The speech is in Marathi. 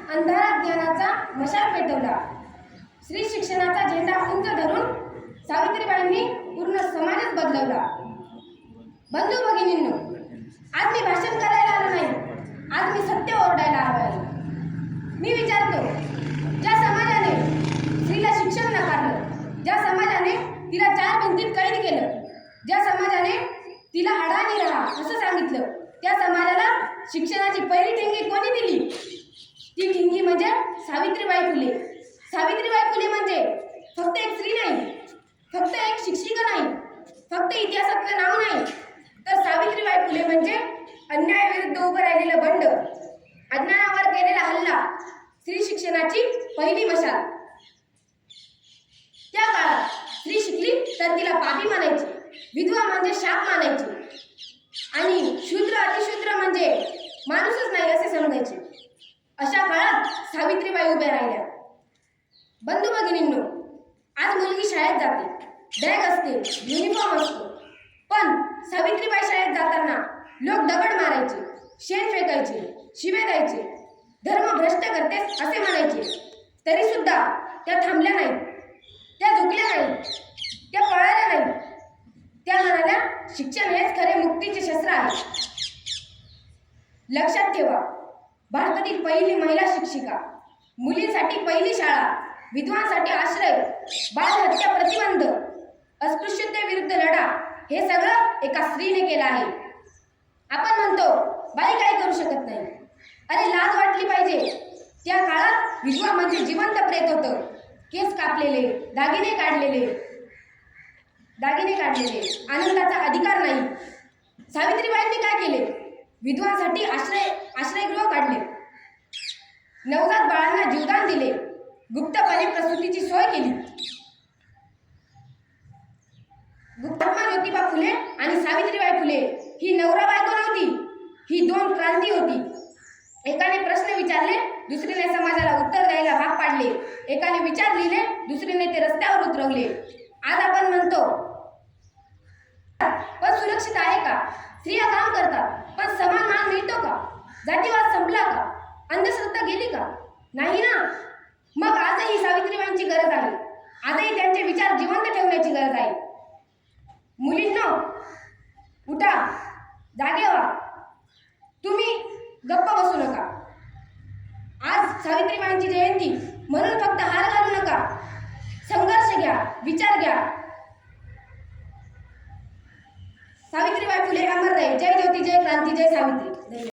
अंधारात ज्ञानाचा मशाल पेटवला. स्त्री शिक्षणाचा झेंडा उंच धरून सावित्रीबाईंनी पूर्ण समाजच बदलवला. बंधू भगिनींनो, आज मी भाषण करायला आलो नाही, आज मी सत्य ओरडायला आलो आहे. मी विचारतो, ज्या समाजाने स्त्रीला शिक्षण नाकारलं, ज्या समाजाने तिला 4 भिंतीत कैद केलं, ज्या समाजाने तिला अडाणी राहा असं सांगितलं, त्या समाजाला शिक्षणाची पहिली ठिंगी कोणी दिली? ती ठिंगी म्हणजे सावित्रीबाई फुले. सावित्रीबाई फुले म्हणजे फक्त एक स्त्री नाही, फक्त एक शिक्षिका नाही, फक्त इतिहासातलं नाव नाही, तर सावित्रीबाई फुले म्हणजे अन्यायाविरुद्ध उभं राहिलेलं बंड, अज्ञानावर केलेला हल्ला, स्त्री शिक्षणाची पहिली मशाल. त्या काळात स्त्री शिकली तर तिला पापी मानायची, विधवा म्हणजे शाप मानायची आणि शूद्र अतिशूद्र म्हणजे माणूसच नाही असे समजायचे. अशा काळात सावित्रीबाई उभ्या राहिल्या. बंधू भगिनींनो, आज मुलगी शाळेत जाते, बॅग असते, युनिफॉर्म असतो, पण सावित्रीबाई शाळेत जाताना लोक दगड मारायचे, शेण फेकायचे, शिवे द्यायचे, धर्म भ्रष्ट करतेस असे म्हणायचे. तरी सुद्धा त्या थांबल्या नाहीत, त्या झुकल्या नाहीत, त्या पळाल्या नाहीत. त्या म्हणाल्या, शिक्षण हेच खरे मुक्तीचे शस्त्र आहे. लक्षात ठेवा, भारतातील पहिली महिला शिक्षिका, मुलींसाठी पहिली शाळा, विधवांसाठी आश्रय, बालहत्या प्रतिबंध, अस्पृश्यतेविरुद्ध लढा, हे सगळं एका स्त्रीने केलं आहे. आपण म्हणतो बाई काय करू शकत नाही. अरे लाज वाटली पाहिजे. त्या काळात विधवा म्हणजे जिवंत प्रेत होतं. केस कापलेले, दागिने काढलेले, आनंदाचा अधिकार नाही. सावित्रीबाईंनी काय केले? विधवांसाठी आश्रयगृह काढले, नवजात बाळांना जीवदान दिले, गुप्तपणे प्रसूतीची सोय केली. महात्मा ज्योतिबा फुले आणि सावित्रीबाई फुले ही नवरा बायको नव्हती, ही 2 क्रांती होती. एकाने प्रश्न विचारले, दुसरीने समाजाला उत्तर द्यायला भाग पाडले. एकाने विचार लिहिले, दुसरीने ते रस्त्यावर उतरवले. आज आपण म्हणतो पण सुरक्षित आहे का? स्त्रिया काम करतात, पण समान मान मिळतो का? जातीवाद संपला का? अंधश्रद्धा गेली का? नाही ना. मग आजही सावित्रीबाईंची गरज आहे. आजही त्यांचे विचार जिवंत ठेवण्याची गरज आहे. मुलींनो, उठा, जागे व्हा. तुम्ही गप्प बसू नका. आज सावित्रीबाईंची जयंती म्हणून फक्त हार घालू नका. संघर्ष घ्या, विचार घ्या. सावित्रीबाई फुले अमर रहे. जय ज्योती, जय क्रांती, जय सावित्री.